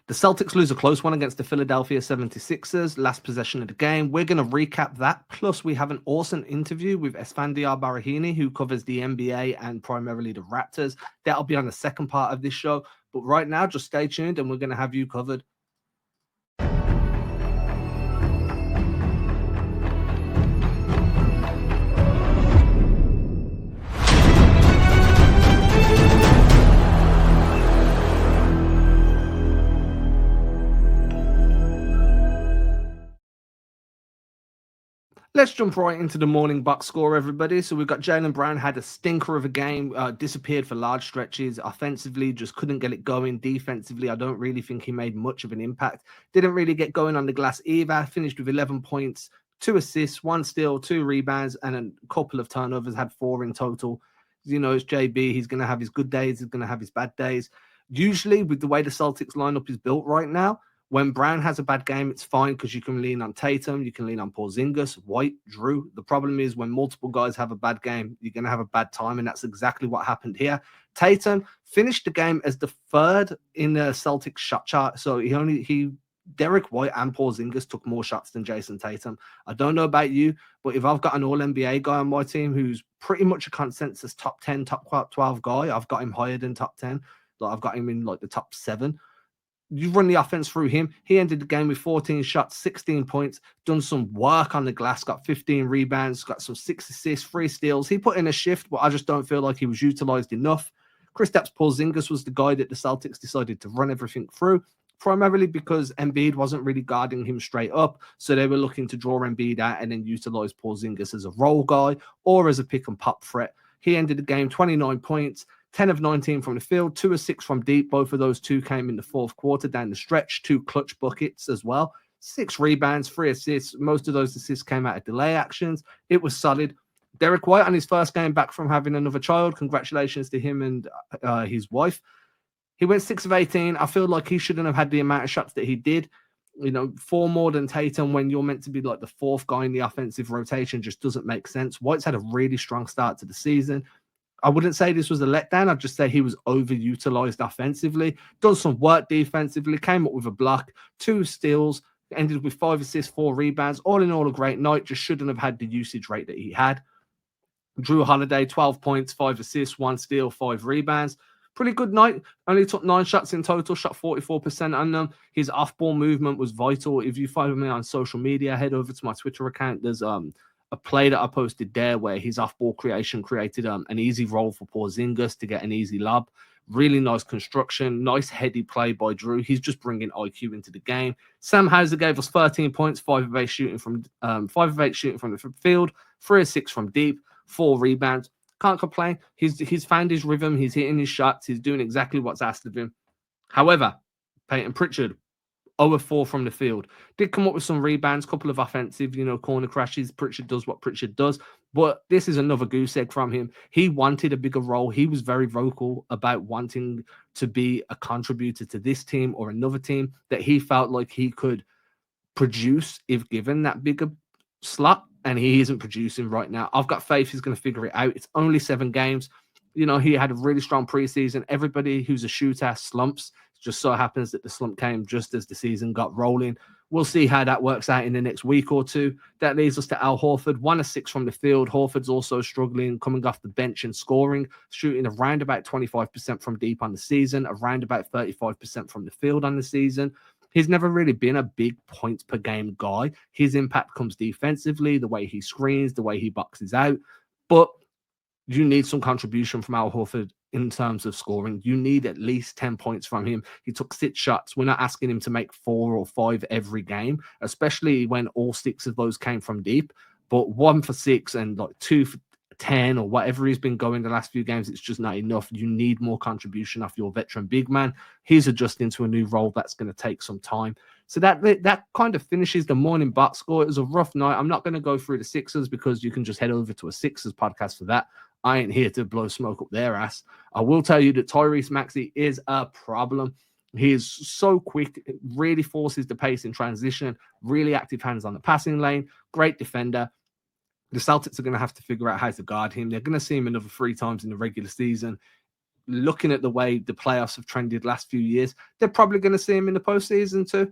The Celtics lose a close one against the Philadelphia 76ers, last possession of the game. We're going to recap that. Plus, we have an awesome interview with Esfandiar Barahini, who covers the NBA and primarily the Raptors. That'll be on the second part of this show. But right now, just stay tuned and we're going to have you covered. Let's jump right into the morning box score, everybody. So we've got Jaylen Brown had a stinker of a game, disappeared for large stretches. Offensively, just couldn't get it going. Defensively, I don't really think he made much of an impact. Didn't really get going on the glass either. Finished with 11 points, 2 assists, 1 steal, 2 rebounds, and a couple of turnovers. Had 4 in total. You know, it's JB. He's going to have his good days. He's going to have his bad days. Usually, with the way the Celtics lineup is built right now, when Brown has a bad game, it's fine because you can lean on Tatum, you can lean on Porzingis, White, Drew. The problem is when multiple guys have a bad game, you're going to have a bad time, and that's exactly what happened here. Tatum finished the game as the third in the Celtics shot chart, so Derek White and Porzingis took more shots than Jason Tatum. I don't know about you, but if I've got an All-NBA guy on my team who's pretty much a consensus top 10, top 12 guy, I've got him higher than top 10. Like I've got him in like the top 7. You run the offense through him. He ended the game with 14 shots, 16 points, done some work on the glass, got 15 rebounds, got some 6 assists, 3 steals. He put in a shift, but I just don't feel like he was utilized enough. Kristaps Porzingis was the guy that the Celtics decided to run everything through, primarily because Embiid wasn't really guarding him straight up. So they were looking to draw Embiid out and then utilize Porzingis as a role guy or as a pick and pop threat. He ended the game 29 points, 10 of 19 from the field, 2 of 6 from deep. Both of those 2 came in the fourth quarter down the stretch, 2 clutch buckets as well, 6 rebounds, 3 assists. Most of those assists came out of delay actions. It was solid. Derek White on his first game back from having another child. Congratulations to him and his wife. He went 6 of 18. I feel like he shouldn't have had the amount of shots that he did. You know, 4 more than Tatum when you're meant to be like the 4th guy in the offensive rotation just doesn't make sense. White's had a really strong start to the season. I wouldn't say this was a letdown. I'd just say he was overutilized offensively, done some work defensively, came up with a block, 2 steals, ended with 5 assists, 4 rebounds. All in all, a great night. Just shouldn't have had the usage rate that he had. Drew Holiday, 12 points, 5 assists, 1 steal, 5 rebounds. Pretty good night. Only took 9 shots in total, shot 44% on them. His off-ball movement was vital. If you follow me on social media, head over to my Twitter account. There's a play that I posted there where his off-ball creation created an easy roll for Porzingis to get an easy lob. Really nice construction, nice heady play by Drew. He's just bringing IQ into the game. Sam Hauser gave us 13 points, 5 of 8 shooting from the field, 3 of 6 from deep, 4 rebounds. Can't complain. He's found his rhythm. He's hitting his shots. He's doing exactly what's asked of him. However, Peyton Pritchard, 0 of 4 from the field. Did come up with some rebounds, couple of offensive, corner crashes. Pritchard does what Pritchard does. But this is another goose egg from him. He wanted a bigger role. He was very vocal about wanting to be a contributor to this team or another team that he felt like he could produce if given that bigger slot. And he isn't producing right now. I've got faith he's going to figure it out. It's only 7 games. He had a really strong preseason. Everybody who's a shooter slumps. It just so happens that the slump came just as the season got rolling. We'll see how that works out in the next week or 2. That leads us to Al Horford, 1 of 6 from the field. Horford's also struggling, coming off the bench and scoring, shooting around about 25% from deep on the season, around about 35% from the field on the season. He's never really been a big points per game guy. His impact comes defensively, the way he screens, the way he boxes out. But you need some contribution from Al Horford in terms of scoring. You need at least 10 points from him. He took 6 shots. We're not asking him to make 4 or 5 every game, especially when all 6 of those came from deep. But 1 for 6 and like 2 for 10 or whatever he's been going the last few games, it's just not enough. You need more contribution off your veteran big man. He's adjusting to a new role that's going to take some time. So that kind of finishes the morning box score. It was a rough night. I'm not going to go through the Sixers because you can just head over to a Sixers podcast for that. I ain't here to blow smoke up their ass. I will tell you that Tyrese Maxey is a problem. He is so quick, it really forces the pace in transition, really active hands on the passing lane, great defender. The Celtics are going to have to figure out how to guard him. They're going to see him another 3 times in the regular season. looking at the way the playoffs have trended last few years, they're probably going to see him in the postseason too.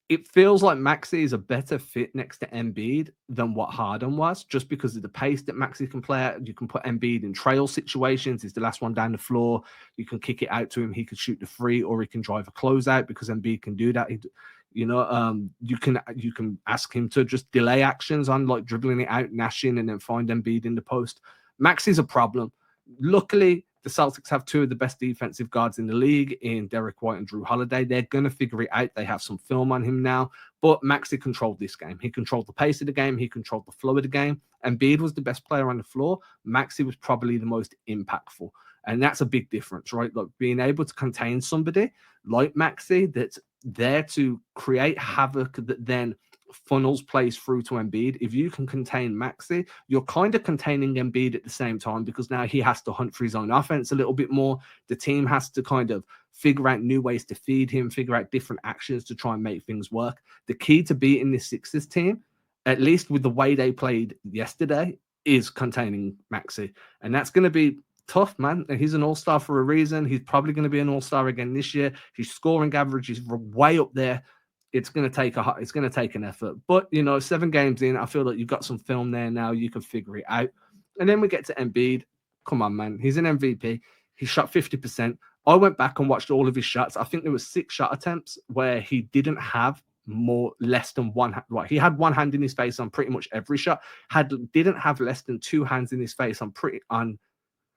It feels like Maxey is a better fit next to Embiid than what Harden was, just because of the pace that Maxey can play at. You can put Embiid in trail situations. He's the last one down the floor. You can kick it out to him. He could shoot the free, or he can drive a closeout because Embiid can do that. You can ask him to just delay actions on like dribbling it out, gnashing, and then find Embiid in the post. Maxey's a problem. Luckily, the Celtics have two of the best defensive guards in the league in Derek White and Drew Holiday. They're going to figure it out. They have some film on him now. But Maxey controlled this game. He controlled the pace of the game. He controlled the flow of the game. Embiid was the best player on the floor. Maxey was probably the most impactful. And that's a big difference, right? Like being able to contain somebody like Maxey that's there to create havoc that then funnels plays through to Embiid. If you can contain Maxey, you're kind of containing Embiid at the same time, because now he has to hunt for his own offense a little bit more. The team has to kind of figure out new ways to feed him, figure out different actions to try and make things work. The key to beating this Sixers team, at least with the way they played yesterday, is containing Maxey. And that's going to be tough, man. He's an all-star for a reason. He's probably going to be an all-star again this year. His scoring average is way up there. It's going to take an effort. But, 7 games in, I feel like you've got some film there now. You can figure it out. And then we get to Embiid. Come on, man. He's an MVP. He shot 50%. I went back and watched all of his shots. I think there was 6 shot attempts where he didn't have less than one. Right, he had one hand in his face on pretty much every shot. Didn't have less than 2 hands in his face on.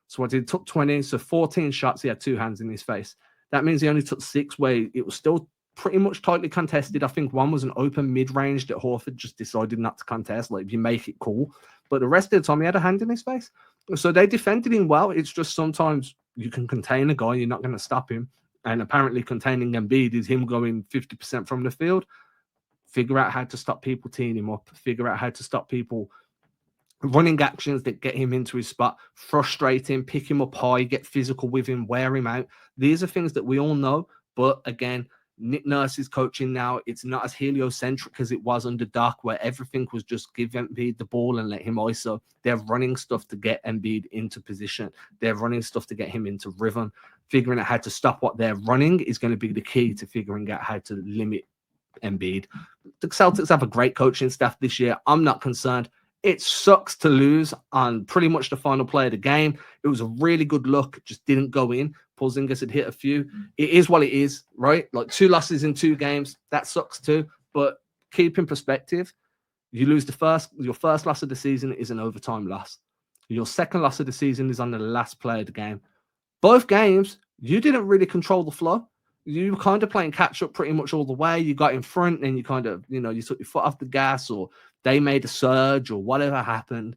So what did he took 20? So 14 shots. He had 2 hands in his face. That means he only took 6 where it was still pretty much tightly contested. I think one was an open mid-range that Horford just decided not to contest. Like, if you make it, cool. But the rest of the time, he had a hand in his face. So they defended him well. It's just sometimes you can contain a guy, you're not going to stop him. And apparently containing Embiid is him going 50% from the field. Figure out how to stop people teeing him up. Figure out how to stop people running actions that get him into his spot, frustrate him, pick him up high, get physical with him, wear him out. These are things that we all know. But again, Nick Nurse is coaching now. It's not as heliocentric as it was under Doc, where everything was just give Embiid the ball and let him ISO. They're running stuff to get Embiid into position. They're running stuff to get him into rhythm. Figuring out how to stop what they're running is going to be the key to figuring out how to limit Embiid. The Celtics have a great coaching staff this year. I'm not concerned. It sucks to lose on pretty much the final play of the game. It was a really good look, just didn't go in. Porzingis had hit a few. It is what it is, right? Like 2 losses in 2 games, that sucks too. But keep in perspective, you lose your first loss of the season is an overtime loss. Your second loss of the season is on the last play of the game. Both games, you didn't really control the flow. You were kind of playing catch up pretty much all the way. You got in front and you kind of, you took your foot off the gas, or they made a surge or whatever happened,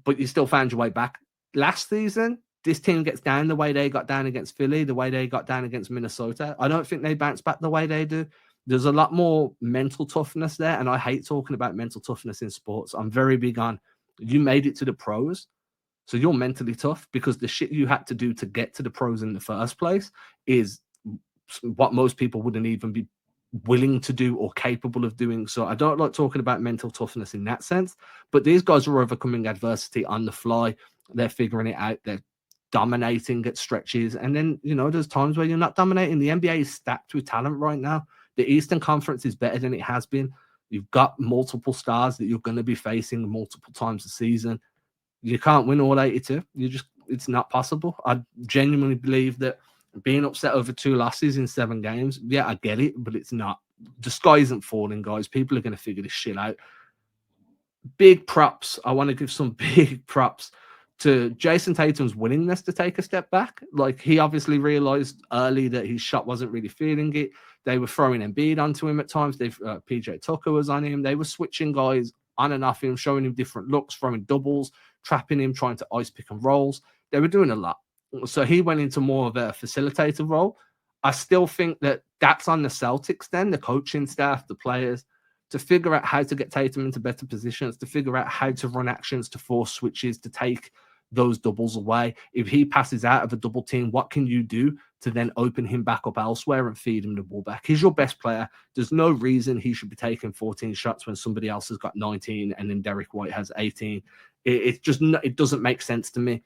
but you still found your way back. Last season, this team gets down the way they got down against Philly, the way they got down against Minnesota. I don't think they bounce back the way they do. There's a lot more mental toughness there, and I hate talking about mental toughness in sports. I'm very big on, you made it to the pros, so you're mentally tough, because the shit you had to do to get to the pros in the first place is what most people wouldn't even be willing to do or capable of doing. So I don't like talking about mental toughness in that sense, but these guys are overcoming adversity on the fly. They're figuring it out. They're dominating at stretches. And then, there's times where you're not dominating. The NBA is stacked with talent right now. The Eastern Conference is better than it has been. You've got multiple stars that you're going to be facing multiple times a season. You can't win all 82. It's not possible. I genuinely believe that being upset over 2 losses in 7 games, yeah, I get it, but it's not. The sky isn't falling, guys. People are going to figure this shit out. Big props. I want to give some big props to Jason Tatum's willingness to take a step back. Like, he obviously realized early that his shot wasn't really feeling it. They were throwing Embiid onto him at times. PJ Tucker was on him. They were switching guys on and off him, showing him different looks, throwing doubles, trapping him, trying to ice pick and rolls. They were doing a lot. So he went into more of a facilitator role. I still think that that's on the Celtics then, the coaching staff, the players, to figure out how to get Tatum into better positions, to figure out how to run actions, to force switches, to take those doubles away. If he passes out of a double team, what can you do to then open him back up elsewhere and feed him the ball back? He's your best player. There's no reason he should be taking 14 shots when somebody else has got 19 and then Derek White has 18. It doesn't make sense to me.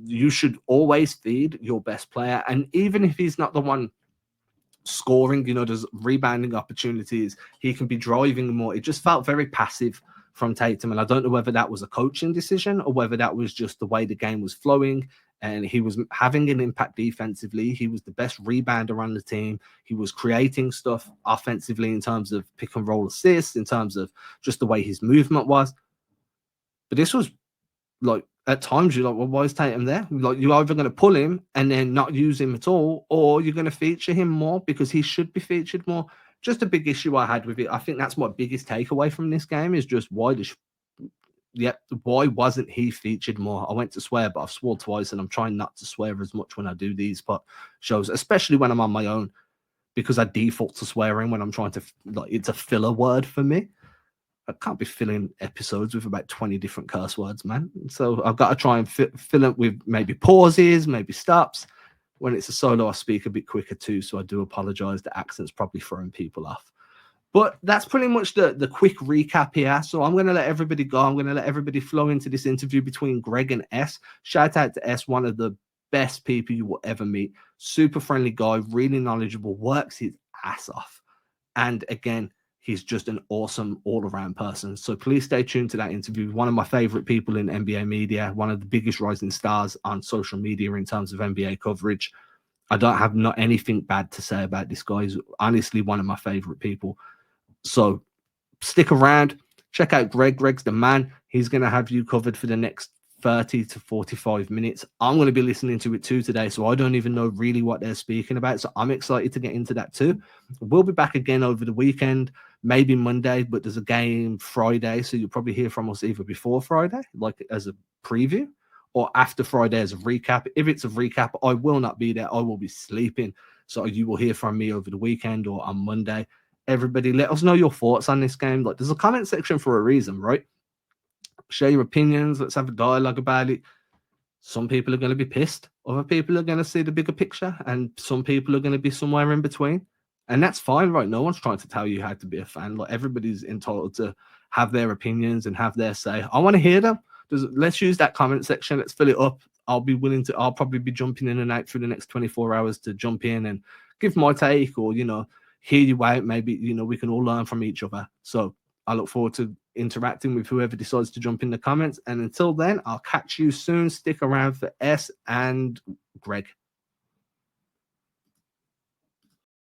You should always feed your best player. And even if he's not the one scoring, there's rebounding opportunities, he can be driving more. It just felt very passive from Tatum. And I don't know whether that was a coaching decision or whether that was just the way the game was flowing. And he was having an impact defensively. He was the best rebounder on the team. He was creating stuff offensively in terms of pick and roll assists, in terms of just the way his movement was. But this was like, at times you're like, well, why is Tatum there? Like, you're either going to pull him and then not use him at all, or you're going to feature him more because he should be featured more. Just a big issue I had with it. I think that's my biggest takeaway from this game is just why wasn't he featured more? I went to swear, but I've swore twice, and I'm trying not to swear as much when I do these shows, especially when I'm on my own, because I default to swearing when I'm trying to, like, it's a filler word for me. I can't be filling episodes with about 20 different curse words, man. So I've got to try and fill it with maybe pauses, maybe stops. When it's a solo, I speak a bit quicker too. So I do apologize. The accent's probably throwing people off. But that's pretty much the quick recap here. So I'm going to let everybody go. I'm going to let everybody flow into this interview between Greg and S. Shout out to S, one of the best people you will ever meet. Super friendly guy, really knowledgeable, works his ass off. And again, he's just an awesome all-around person. So please stay tuned to that interview. One of my favorite people in NBA media, one of the biggest rising stars on social media in terms of NBA coverage. I don't have not anything bad to say about this guy. He's honestly one of my favorite people. So stick around. Check out Greg. Greg's the man. He's going to have you covered for the next 30 to 45 minutes. I'm going to be listening to it too today, so I don't even know really what they're speaking about. So I'm excited to get into that too. We'll be back again over the weekend, maybe Monday, but there's a game Friday, so you'll probably hear from us either before Friday, like as a preview, or after Friday as a recap. If it's a recap, I will not be there. I will be sleeping. So you will hear from me over the weekend or on Monday. Everybody, let us know your thoughts on this game. Like, there's a comment section for a reason, right? Share your opinions. Let's have a dialogue about it. Some people are going to be pissed. Other people are going to see the bigger picture. And some people are going to be somewhere in between. And that's fine, right? No one's trying to tell you how to be a fan. Like, everybody's entitled to have their opinions and have their say. I want to hear them. Let's use that comment section. Let's fill it up. I'll probably be jumping in and out through the next 24 hours to jump in and give my take, or, hear you out. Maybe, we can all learn from each other. So I look forward to interacting with whoever decides to jump in the comments. And until then, I'll catch you soon. Stick around for S and Greg.